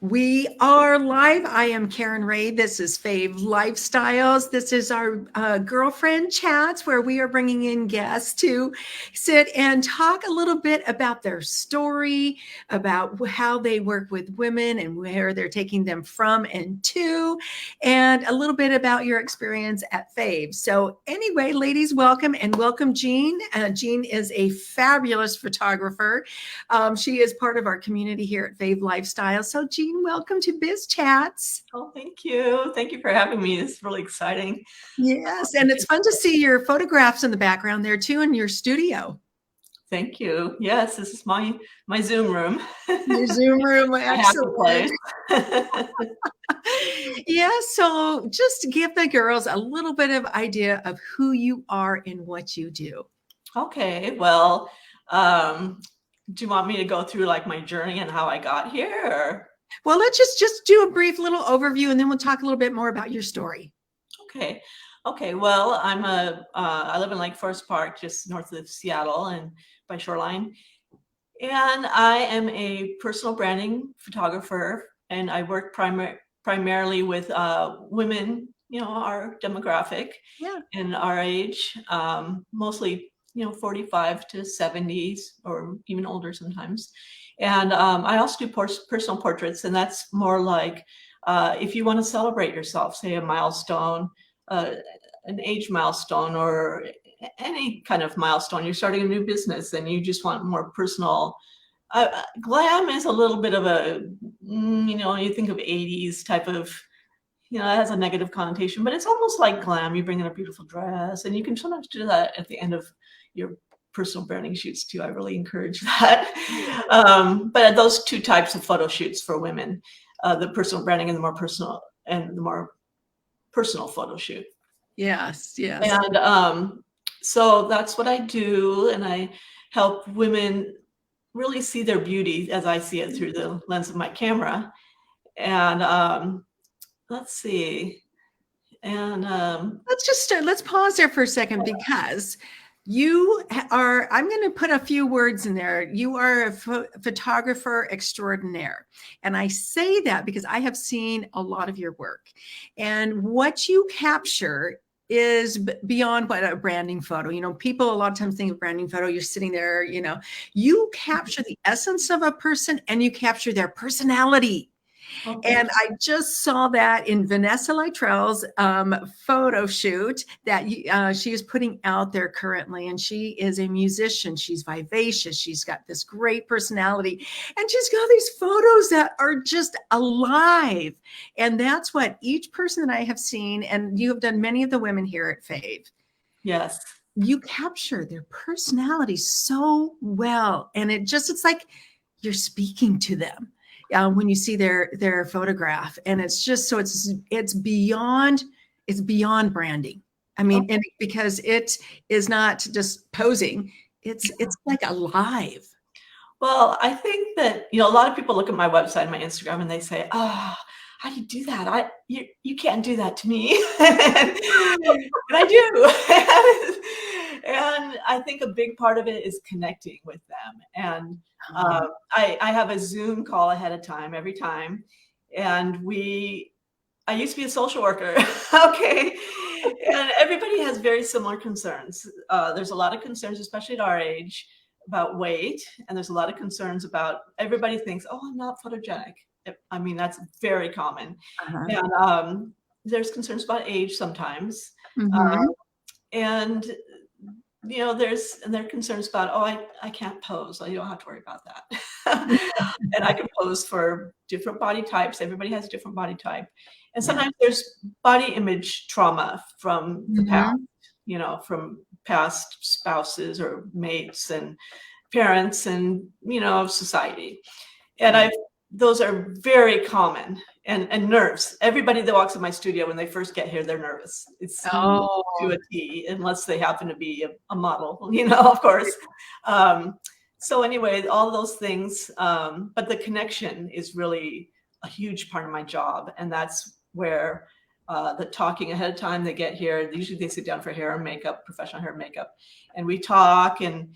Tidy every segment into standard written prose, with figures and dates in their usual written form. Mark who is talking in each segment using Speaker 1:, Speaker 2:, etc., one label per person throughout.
Speaker 1: We are live. I am Karen Ray. This is Fave Lifestyles. This is our girlfriend chats where we are bringing in guests to sit and talk a little bit about their story, about how they work with women and where they're taking them from and to, and a little bit about your experience at Fave. So anyway, ladies, welcome and welcome Jean. Jean is a fabulous photographer. She is part of our community here at Fave Lifestyle. So, Jean, welcome to Biz Chats.
Speaker 2: Oh, thank you. Thank you for having me. It's really exciting.
Speaker 1: Yes, and it's fun to see your photographs in the background there too in your studio.
Speaker 2: Thank you. Yes, this is my Zoom room.
Speaker 1: Your Zoom room, excellent. Yeah, so just to give the girls a little bit of idea of who you are and what you do.
Speaker 2: Okay, well, do you want me to go through like my journey and how I got here? Or?
Speaker 1: Well, let's just do a brief little overview and then we'll talk a little bit more about your story.
Speaker 2: Okay. Well, I live in Lake Forest Park, just north of Seattle and by Shoreline. And I am a personal branding photographer, and I work primarily with women, our demographic and our age, mostly, 45 to 70s or even older sometimes. And I also do personal portraits, and that's more like if you want to celebrate yourself, say a milestone, an age milestone, or any kind of milestone. You're starting a new business and you just want more personal. Glam is a little bit of a, you think of 80s type of, it has a negative connotation, but it's almost like glam. You bring in a beautiful dress, and you can sometimes do that at the end of your personal branding shoots too. I really encourage that. But those two types of photo shoots for women, the personal branding and the more personal photo shoot.
Speaker 1: Yes.
Speaker 2: And so that's what I do, and I help women really see their beauty as I see it through the lens of my camera. And let's see. And
Speaker 1: let's pause there for a second, because I'm going to put a few words in there. You are a photographer extraordinaire. And I say that because I have seen a lot of your work, and what you capture is beyond what a branding photo. People a lot of times think of branding photo, you're sitting there, you capture the essence of a person and you capture their personality. Okay. And I just saw that in Vanessa Lytrell's photo shoot that she is putting out there currently. And she is a musician. She's vivacious. She's got this great personality. And she's got these photos that are just alive. And that's what each person that I have seen, and you have done many of the women here at Fave.
Speaker 2: Yes.
Speaker 1: You capture their personality so well. And it's like you're speaking to them. When you see their photograph, and it's just so it's beyond branding. I mean, and because it is not just posing, it's like alive.
Speaker 2: Well, I think that a lot of people look at my website and my Instagram and they say, "Oh, how do you do that? You can't do that to me." And I do. And I think a big part of it is connecting with them. And I have a Zoom call ahead of time every time. And I used to be a social worker. Okay. And everybody has very similar concerns. There's a lot of concerns, especially at our age, about weight. And there's a lot of concerns about, everybody thinks, "Oh, I'm not photogenic." I mean, that's very common. And there's concerns about age sometimes. And there are concerns about, "Oh, I can't pose. You don't have to worry about that." And I can pose for different body types. Everybody has a different body type. And sometimes there's body image trauma from the past, from past spouses or mates and parents and, society. And those are very common. And nerves. Everybody that walks in my studio, when they first get here, they're nervous. It's to a T, unless they happen to be a model, of course. So anyway, all those things. But the connection is really a huge part of my job. And that's where the talking ahead of time, they get here. Usually they sit down for hair and makeup, professional hair and makeup. And we talk, and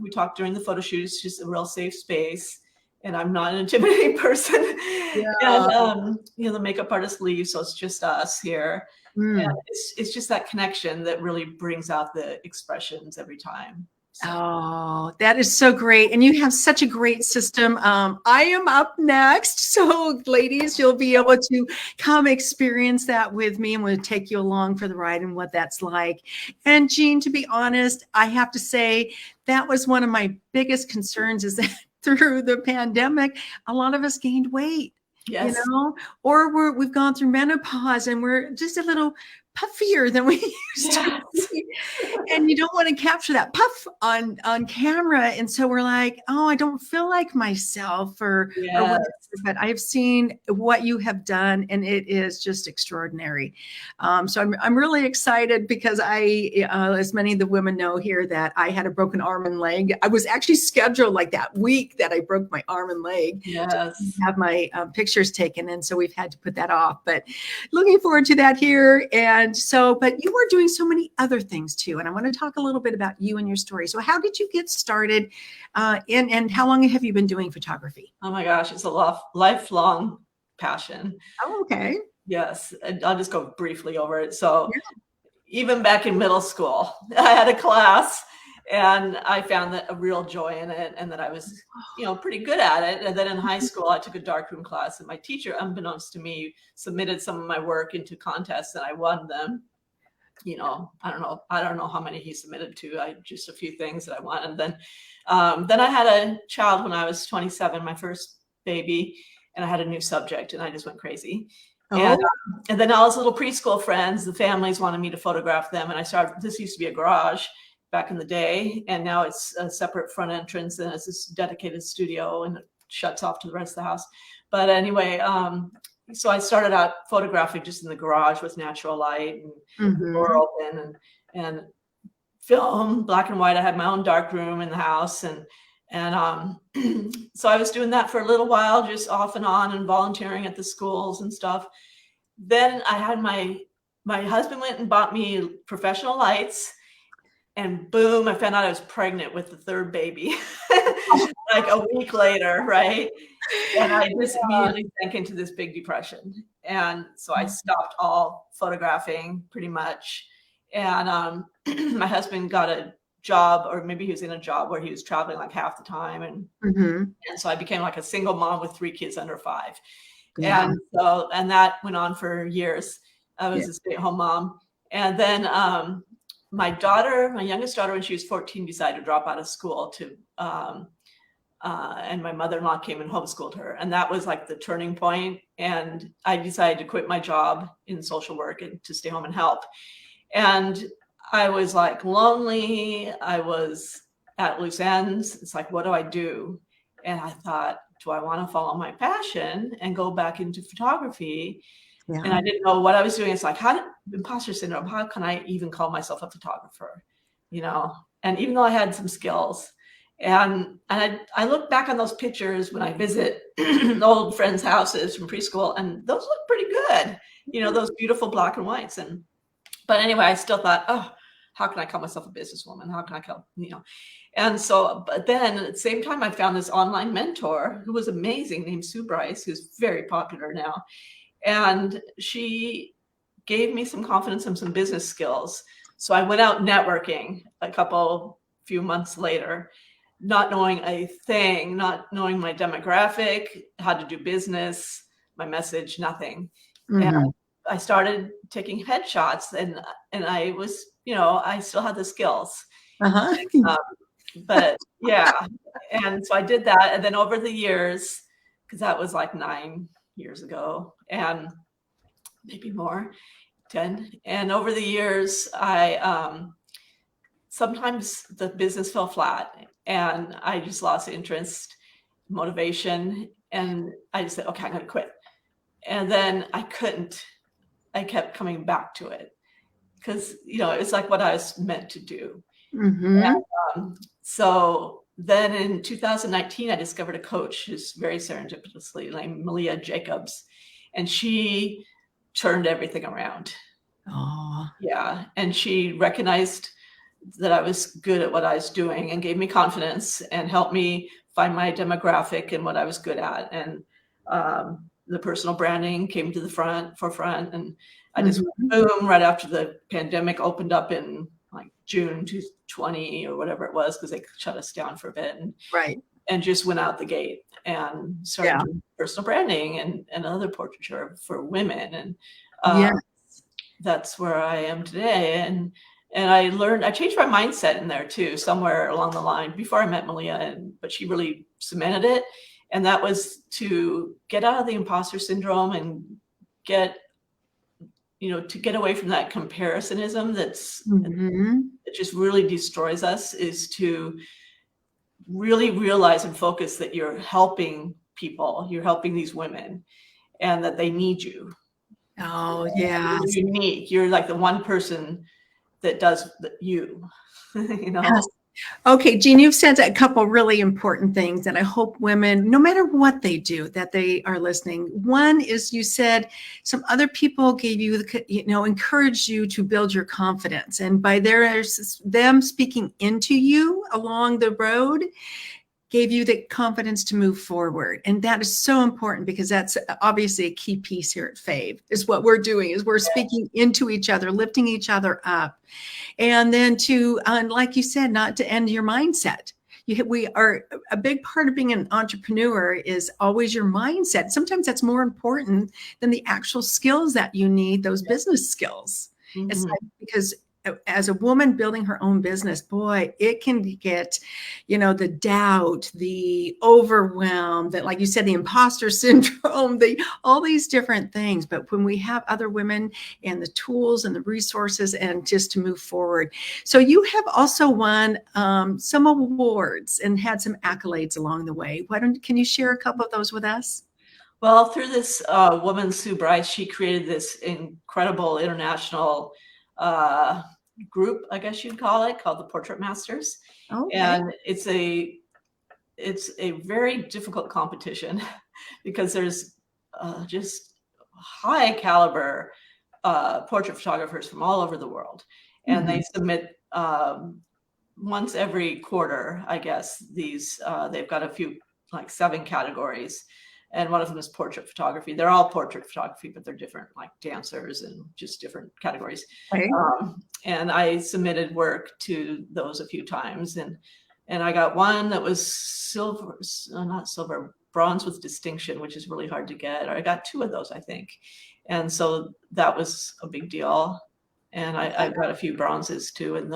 Speaker 2: we talk during the photo shoot. It's just a real safe space. and I'm not an intimidating person.
Speaker 1: Yeah.
Speaker 2: And the makeup artist leaves, so it's just us here. And
Speaker 1: Mm.
Speaker 2: it's just that connection that really brings out the expressions every time. So.
Speaker 1: Oh, that is so great. And you have such a great system. I am up next. So, ladies, you'll be able to come experience that with me, and we'll take you along for the ride and what that's like. And Jean, to be honest, I have to say that was one of my biggest concerns is that through the pandemic, a lot of us gained weight.
Speaker 2: Yes.
Speaker 1: Or we've gone through menopause and we're just a little puffier than we used to be. And you don't want to capture that puff on camera. And so we're like, oh, I don't feel like myself or whatever. But I've seen what you have done, and it is just extraordinary. So I'm really excited because as many of the women know here, that I had a broken arm and leg. I was actually scheduled like that week that I broke my arm and leg to have my pictures taken. And so we've had to put that off, but looking forward to that here. And so, but you were doing so many other things too. And I want to talk a little bit about you and your story. So how did you get started and how long have you been doing photography?
Speaker 2: Oh my gosh, it's a lifelong passion.
Speaker 1: Oh, okay.
Speaker 2: Yes. And I'll just go briefly over it. So even back in middle school, I had a class and I found that a real joy in it and that I was, pretty good at it. And then in high school, I took a darkroom class and my teacher, unbeknownst to me, submitted some of my work into contests and I won them. I don't know how many he submitted to. Just a few things that I won. And then I had a child when I was 27, my first baby, and I had a new subject and I just went crazy. Oh. And then all his little preschool friends, the families wanted me to photograph them. And this used to be a garage back in the day. And now it's a separate front entrance and it's this dedicated studio and it shuts off to the rest of the house. But anyway, so I started out photographing just in the garage with natural light and the door open and film, black and white. I had my own dark room in the house. And so I was doing that for a little while, just off and on and volunteering at the schools and stuff. Then I had my husband went and bought me professional lights. And boom, I found out I was pregnant with the third baby, like a week later, right? And I just immediately sank into this big depression. And so I stopped all photographing pretty much. And my husband got a job, or maybe he was in a job where he was traveling like half the time. And so I became like a single mom with 3 kids under 5. Yeah. And that went on for years. I was a stay-at-home mom. And then my youngest daughter, when she was 14, decided to drop out of school and my mother-in-law came and homeschooled her. And that was like the turning point. And I decided to quit my job in social work and to stay home and help. And I was like lonely. I was at loose ends. It's like, what do I do? And I thought, do I want to follow my passion and go back into photography? Yeah. And I didn't know what I was doing. It's like, imposter syndrome, how can I even call myself a photographer? And even though I had some skills, and I look back on those pictures when I visit old friends' houses from preschool, and those look pretty good, those beautiful black and whites. But anyway, I still thought, oh, how can I call myself a businesswoman? How can I call, And so, but then at the same time, I found this online mentor who was amazing, named Sue Bryce, who's very popular now. And she gave me some confidence and some business skills. So I went out networking few months later, not knowing a thing, not knowing my demographic, how to do business, my message, nothing. And I started taking headshots and I was, I still had the skills. But yeah. And so I did that. And then over the years, because that was like 9 years ago and maybe more, 10. And over the years, I sometimes the business fell flat and I just lost interest, motivation. And I just said, okay, I'm going to quit. And then I couldn't. I kept coming back to it because, it's like what I was meant to do. And, so then in 2019, I discovered a coach who's very serendipitously named Malia Jacobs, and she turned everything around. Oh, yeah. And she recognized that I was good at what I was doing and gave me confidence and helped me find my demographic and what I was good at. And the personal branding came to the forefront. And I just boom, right after the pandemic opened up in like June 2020 or whatever it was, because they shut us down for a bit. And just went out the gate and started doing personal branding and other portraiture for women. And that's where I am today. And I changed my mindset in there too, somewhere along the line before I met Malia, but she really cemented it. And that was to get out of the imposter syndrome and get away from that comparisоnism that just really destroys us, is to really realize and focus that you're helping people, you're helping these women, and that they need you.
Speaker 1: Oh, yeah.
Speaker 2: You're unique. You're like the one person that does you, you know?
Speaker 1: Yes. Okay, Jean, you've said a couple really important things that I hope women, no matter what they do, that they are listening. One is, you said some other people gave you, encouraged you to build your confidence. And by them speaking into you along the road, gave you the confidence to move forward. And that is so important, because that's obviously a key piece here at Fave, is what we're doing, is we're speaking into each other, lifting each other up. And then to, like you said, not to end your mindset. We are, a big part of being an entrepreneur is always your mindset. Sometimes that's more important than the actual skills that you need, those business skills. It's like, because as a woman building her own business, boy, it can get, the doubt, the overwhelm, that, like you said, the imposter syndrome, all these different things. But when we have other women and the tools and the resources, and just to move forward. So you have also won some awards and had some accolades along the way. Can you share a couple of those with us?
Speaker 2: Well, through this woman, Sue Bryce, she created this incredible international group, I guess you'd call it, called the Portrait Masters. Okay. And it's a very difficult competition because there's just high caliber portrait photographers from all over the world. And they submit once every quarter, I guess. They've got a few, like 7 categories. And one of them is portrait photography. They're all portrait photography, but they're different, like dancers and just different categories. Okay. And I submitted work to those a few times. And I got one that was bronze with distinction, which is really hard to get. Or I got 2 of those, I think. And so that was a big deal. And I got a few bronzes too. And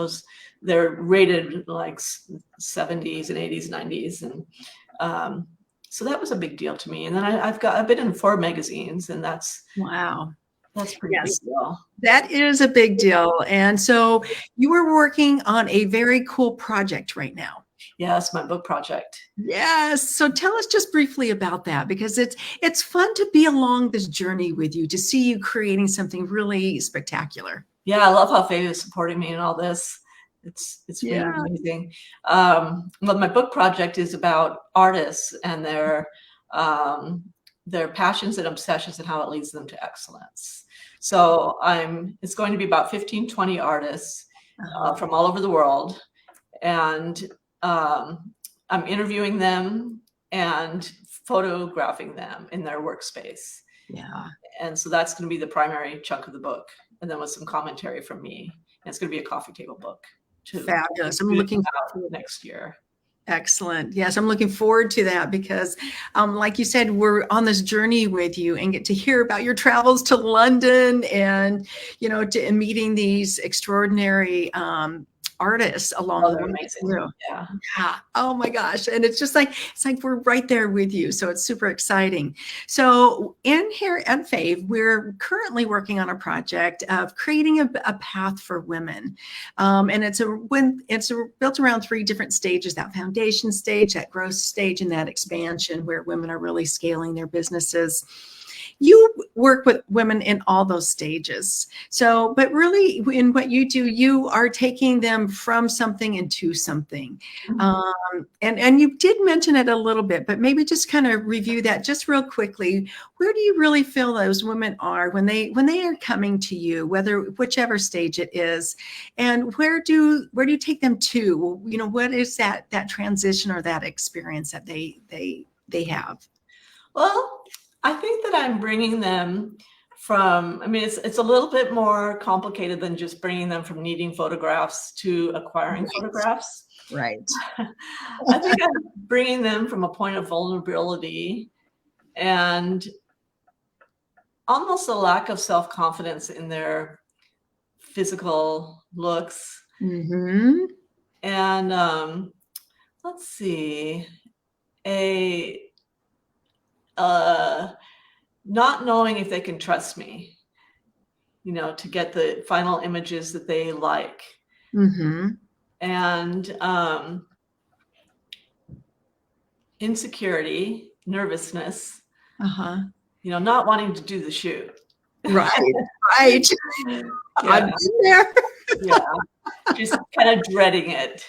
Speaker 2: they're rated like 70s and 80s, 90s. And so that was a big deal to me. And then I've been in 4 magazines, and that's pretty big deal. That
Speaker 1: is a big deal. And so you were working on a very cool project right now.
Speaker 2: Yes, my book project.
Speaker 1: Yes. So tell us just briefly about that, because it's fun to be along this journey with you, to see you creating something really spectacular.
Speaker 2: Yeah, I love how Fave is supporting me in all this. It's really amazing. Well, my book project is about artists and their passions and obsessions and how it leads them to excellence. So it's going to be about 15, 20 artists from all over the world. And I'm interviewing them and photographing them in their workspace. Yeah. And so that's going to be the primary chunk of the book. And then with some commentary from me. And it's going to be a coffee table book.
Speaker 1: Fabulous. I'm looking
Speaker 2: forward to next year.
Speaker 1: Excellent. Yes, I'm looking forward to that, because like you said, we're on this journey with you, and get to hear about your travels to London, and to meeting these extraordinary artists along the way. Yeah. Oh my gosh. And it's like we're right there with you. So it's super exciting. So in here at Fave, we're currently working on a project of creating a path for women. And it's built around 3 different stages: that foundation stage, that growth stage, and that expansion, where women are really scaling their businesses. you work with women in all those stages. So, but really in what you do, you are taking them from something into something. And you did mention it a little bit, but maybe just kind of review that just real quickly. Where do you really feel those women are when they are coming to you, whichever stage it is, and where do you take them to? You know, what is that transition or that experience that they have?
Speaker 2: Well, I think that I'm bringing them from, I mean, it's a little bit more complicated than just bringing them from needing photographs to acquiring photographs.
Speaker 1: Right.
Speaker 2: I think I'm bringing them from a point of vulnerability and almost a lack of self-confidence in their physical looks.
Speaker 1: Mm-hmm.
Speaker 2: And let's see, not knowing if they can trust me, you know, to get the final images that they like.
Speaker 1: Mm-hmm.
Speaker 2: And insecurity, nervousness, you know, not wanting to do the shoot.
Speaker 1: Right. Right.
Speaker 2: Yeah.
Speaker 1: I've been there.
Speaker 2: Yeah. Just kind of dreading it,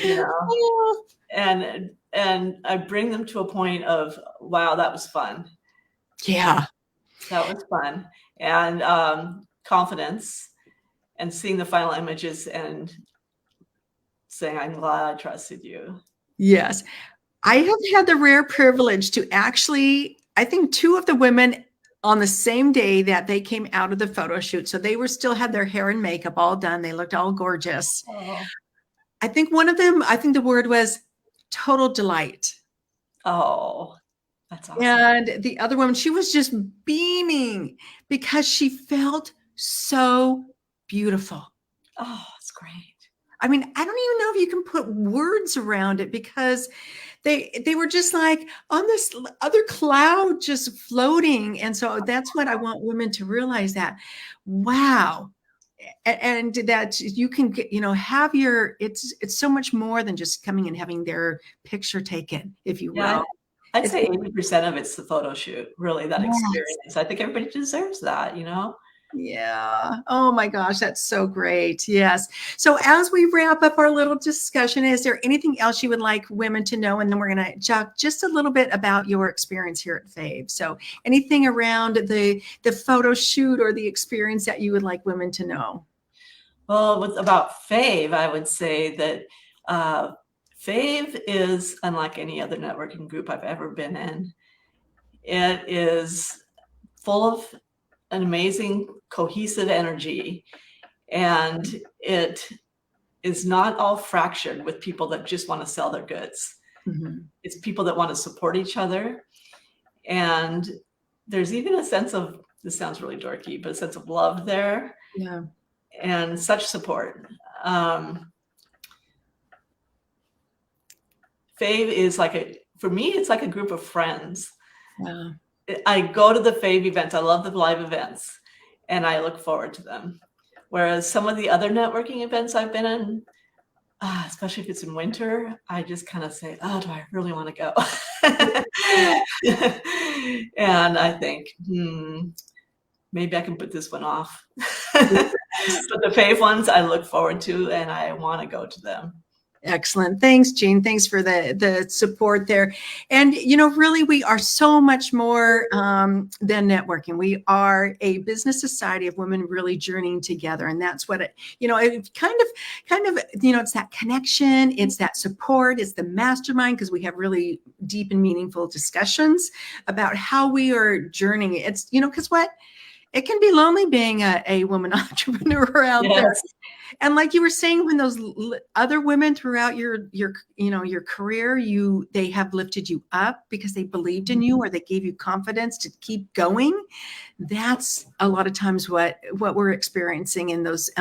Speaker 2: you know. And I bring them to a point of, wow, that was fun.
Speaker 1: Yeah.
Speaker 2: That was fun. And confidence, and seeing the final images and saying, I'm glad I trusted you.
Speaker 1: Yes. I have had the rare privilege to actually, I think 2 of the women on the same day that they came out of the photo shoot. So they still had their hair and makeup all done. They looked all gorgeous.
Speaker 2: Oh.
Speaker 1: I think one of them, I think the word was total delight.
Speaker 2: Oh, that's awesome.
Speaker 1: And the other woman, she was just beaming because she felt so beautiful.
Speaker 2: Oh, that's great.
Speaker 1: I mean, I don't even know if you can put words around it, because they were just like on this other cloud just floating. And so that's what I want women to realize, that, wow. And that you can get, you know, have it's so much more than just coming and having their picture taken, if you will.
Speaker 2: Yeah, I'd say 80% of it's the photo shoot, really, that experience. I think everybody deserves that, you know?
Speaker 1: Yeah. Oh my gosh, that's so great. Yes. So as we wrap up our little discussion, is there anything else you would like women to know? And then we're going to talk just a little bit about your experience here at Fave. So anything around the photo shoot or the experience that you would like women to know?
Speaker 2: Well, about Fave, I would say that Fave is unlike any other networking group I've ever been in. It is full of an amazing cohesive energy, and it is not all fractured with people that just want to sell their goods. Mm-hmm. It's people that want to support each other, and there's even a sense of, this sounds really dorky, but a sense of love there. Yeah. And such support. Fave is for me, it's like a group of friends. Yeah. I go to the Fave events. I love the live events, and I look forward to them. Whereas some of the other networking events I've been in, especially if it's in winter, I just kind of say, oh, do I really want to go? And I think, maybe I can put this one off. But the Fave ones I look forward to, and I want to go to them.
Speaker 1: Excellent. Thanks, Jean. Thanks for the support there. And, you know, really, we are so much more than networking. We are a business society of women really journeying together. And that's what it kind of, you know, it's that connection, it's that support, it's the mastermind, because we have really deep and meaningful discussions about how we are journeying. It's, you know, because it can be lonely being a woman entrepreneur out there. And like you were saying, when those other women throughout your career, they have lifted you up because they believed in you, or they gave you confidence to keep going. That's a lot of times what we're experiencing in those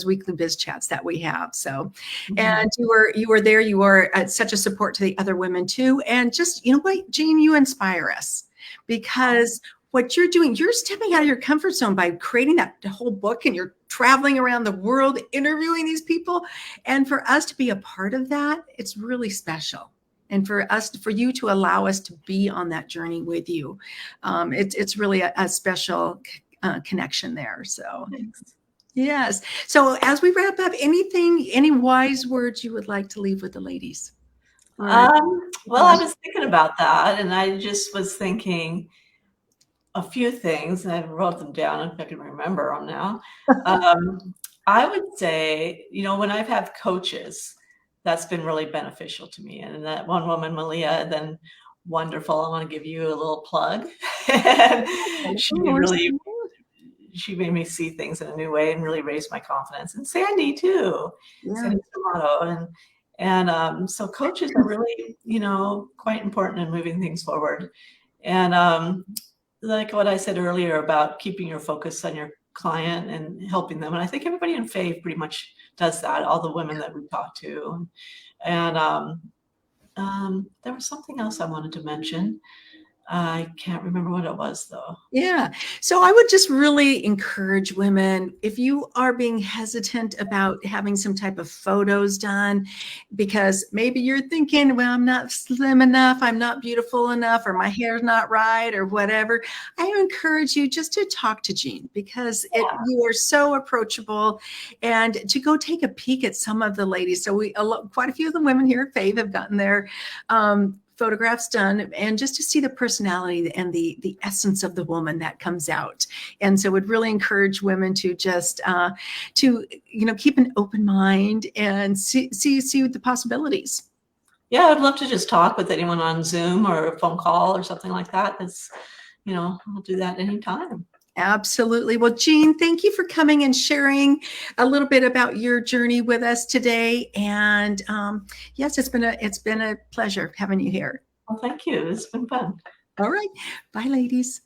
Speaker 1: weekly biz chats that we have. So, and you were there. You are such a support to the other women too. And just, you know what, Jean, you inspire us, because what you're doing, you're stepping out of your comfort zone by creating that whole book, and you're traveling around the world interviewing these people. And for us to be a part of that, it's really special. and for you to allow us to be on that journey with you. It's really a special connection there. So
Speaker 2: Thanks.
Speaker 1: yes. So as we wrap up, any wise words you would like to leave with the ladies?
Speaker 2: Well, I was thinking about that, and I just was thinking a few things, and I wrote them down if I can remember them now. I would say, when I've had coaches, that's been really beneficial to me. And that one woman, Malia, then wonderful. I want to give you a little plug. She made me see things in a new way and really raised my confidence. And Sandy too, Sandy Tomato. And so coaches are really, quite important in moving things forward. And like what I said earlier about keeping your focus on your client and helping them. And I think everybody in Fave pretty much does that, all the women that we talk to. And there was something else I wanted to mention. I can't remember what it was though.
Speaker 1: Yeah. So I would just really encourage women, if you are being hesitant about having some type of photos done, because maybe you're thinking, well, I'm not slim enough, I'm not beautiful enough, or my hair's not right, or whatever. I encourage you just to talk to Jean, because you are so approachable, and to go take a peek at some of the ladies. So quite a few of the women here at Fave have gotten their photographs done, and just to see the personality and the essence of the woman that comes out. And so would really encourage women to just keep an open mind and see the possibilities.
Speaker 2: Yeah, I'd love to just talk with anyone on Zoom or a phone call or something like that. I'll do that anytime.
Speaker 1: Absolutely. Well, Jean, thank you for coming and sharing a little bit about your journey with us today. And yes, it's been a pleasure having you here.
Speaker 2: Well, thank you. It's been fun.
Speaker 1: All right. Bye, ladies.